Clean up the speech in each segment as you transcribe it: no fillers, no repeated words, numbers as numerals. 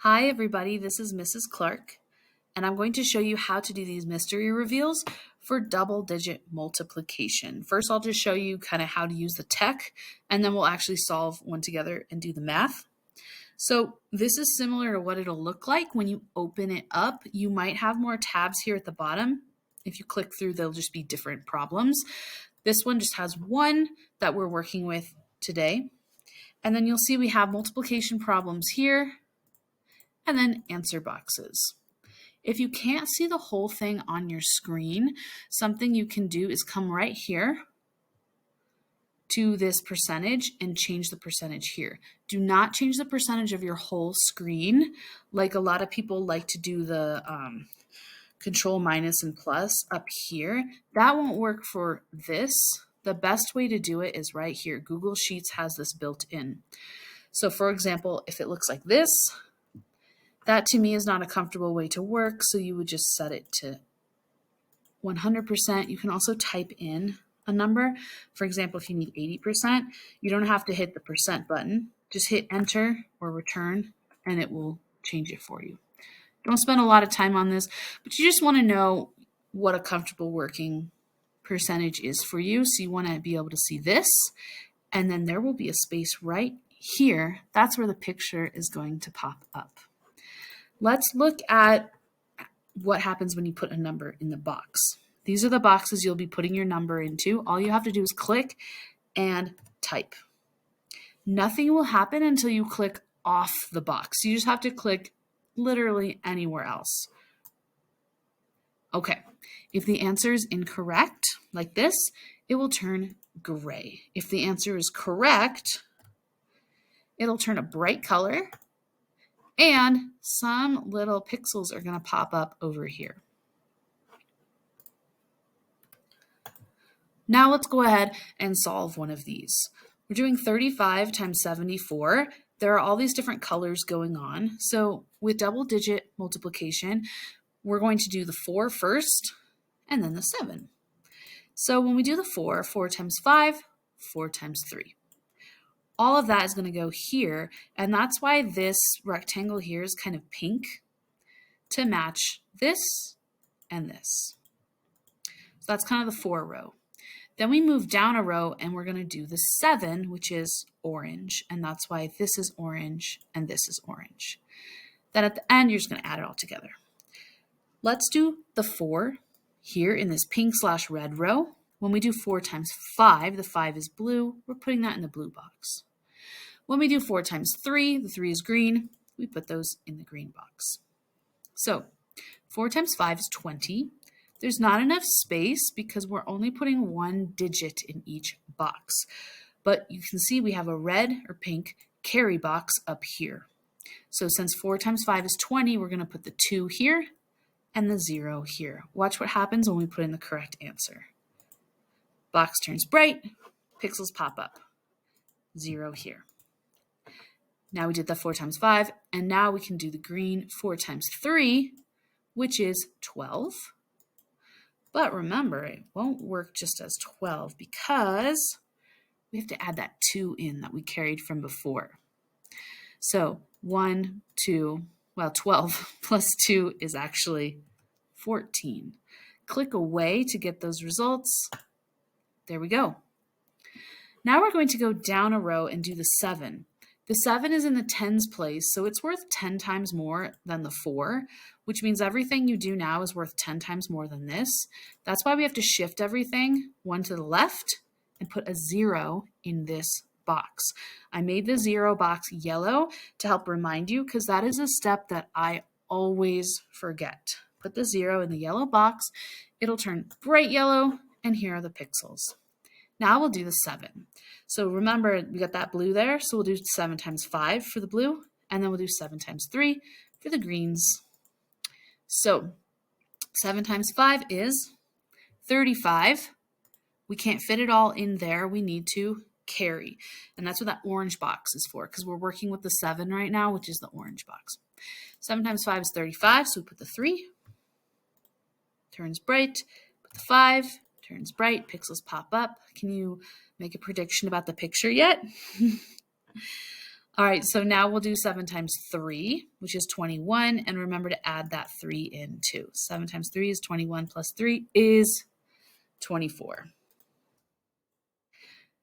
Hi everybody, this is Mrs. Clark, and I'm going to show you how to do these mystery reveals for double-digit multiplication. First, I'll just show you kind of how to use the tech, and then we'll actually solve one together and do the math. So this is similar to what it'll look like when you open it up. You might have more tabs here at the bottom. If you click through, they'll just be different problems. This one just has one that we're working with today. And then you'll see we have multiplication problems here, and then answer boxes. If you can't see the whole thing on your screen, something you can do is come right here to this percentage and change the percentage here. Do not change the percentage of your whole screen like a lot of people like to do the control minus and plus up here. That won't work for this. The best way to do it is right here. Google Sheets has this built in. So for example, if it looks like this, that to me is not a comfortable way to work, so you would just set it to 100%. You can also type in a number. For example, if you need 80%, you don't have to hit the percent button. Just hit enter or return, and it will change it for you. Don't spend a lot of time on this, but you just want to know what a comfortable working percentage is for you. So you want to be able to see this, and then there will be a space right here. That's where the picture is going to pop up. Let's look at what happens when you put a number in the box. These are the boxes you'll be putting your number into. All you have to do is click and type. Nothing will happen until you click off the box. You just have to click literally anywhere else. Okay, if the answer is incorrect, like this, it will turn gray. If the answer is correct, it'll turn a bright color, and some little pixels are going to pop up over here. Now let's go ahead and solve one of these. We're doing 35 times 74. There are all these different colors going on. So with double digit multiplication, we're going to do the 4 first and then the 7. So when we do the 4, 4 times 5, 4 times 3. All of that is going to go here, and that's why this rectangle here is kind of pink to match this and this. So that's kind of the 4 row. Then we move down a row and we're going to do the 7, which is orange, and that's why this is orange and this is orange. Then at the end, you're just going to add it all together. Let's do the 4 here in this pink/red row. When we do 4 times 5, the 5 is blue. We're putting that in the blue box. When we do 4 times 3, the 3 is green. We put those in the green box. So 4 times 5 is 20. There's not enough space because we're only putting one digit in each box. But you can see we have a red or pink carry box up here. So since 4 times 5 is 20, we're going to put the 2 here and the 0 here. Watch what happens when we put in the correct answer. Box turns bright, pixels pop up. 0 here. Now we did the 4 times 5, and now we can do the green 4 times 3, which is 12. But remember, it won't work just as 12 because we have to add that 2 in that we carried from before. So 12 plus 2 is actually 14. Click away to get those results. There we go. Now we're going to go down a row and do the 7. The 7 is in the tens place, so it's worth 10 times more than the 4, which means everything you do now is worth 10 times more than this. That's why we have to shift everything 1 to the left and put a 0 in this box. I made the 0 box yellow to help remind you because that is a step that I always forget. Put the 0 in the yellow box. It'll turn bright yellow, and here are the pixels. Now we'll do the 7. So remember, we got that blue there, so we'll do 7 times 5 for the blue, and then we'll do 7 times 3 for the greens. So 7 times 5 is 35. We can't fit it all in there. We need to carry, and that's what that orange box is for because we're working with the 7 right now, which is the orange box. 7 times 5 is 35, so we put the 3. Turns bright, put the 5. Turns bright, pixels pop up. Can you make a prediction about the picture yet? All right, so now we'll do 7 times 3, which is 21. And remember to add that 3 in too. 7 times 3 is 21 plus 3 is 24.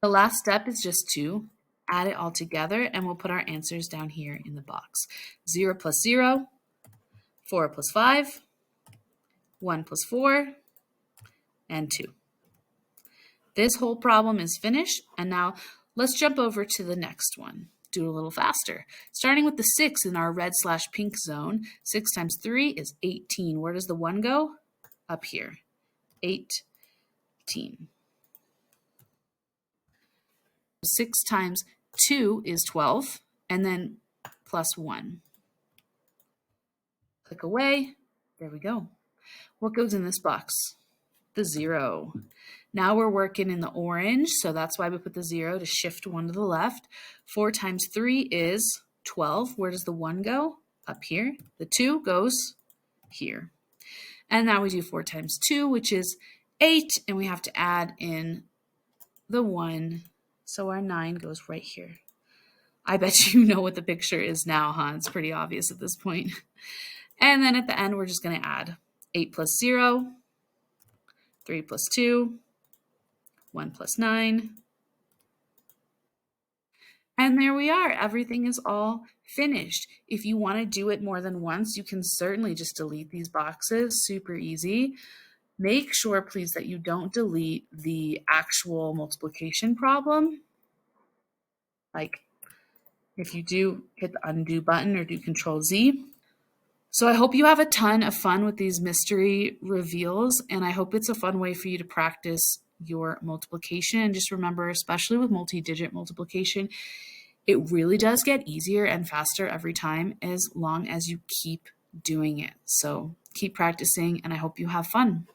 The last step is just to add it all together, and we'll put our answers down here in the box. 0 plus 0, 4 plus 5, 1 plus 4, and 2. This whole problem is finished, and now let's jump over to the next one. Do it a little faster. Starting with the 6 in our red/pink zone, 6 times 3 is 18. Where does the 1 go? Up here, 18. 6 times 2 is 12, and then plus 1. Click away. There we go. What goes in this box? The 0. Now we're working in the orange, so that's why we put the 0 to shift 1 to the left. 4 times 3 is 12. Where does the 1 go? Up here. The 2 goes here. And now we do 4 times 2, which is 8, and we have to add in the 1. So our 9 goes right here. I bet you know what the picture is now, huh? It's pretty obvious at this point. And then at the end, we're just going to add 8 plus 0, 3 plus 2, 1 plus 9. And there we are. Everything is all finished. If you want to do it more than once, you can certainly just delete these boxes. Super easy. Make sure, please, that you don't delete the actual multiplication problem. Like, if you do, hit the undo button or do Control Z. So I hope you have a ton of fun with these mystery reveals, and I hope it's a fun way for you to practice your multiplication. And just remember, especially with multi-digit multiplication, it really does get easier and faster every time as long as you keep doing it. So keep practicing, and I hope you have fun.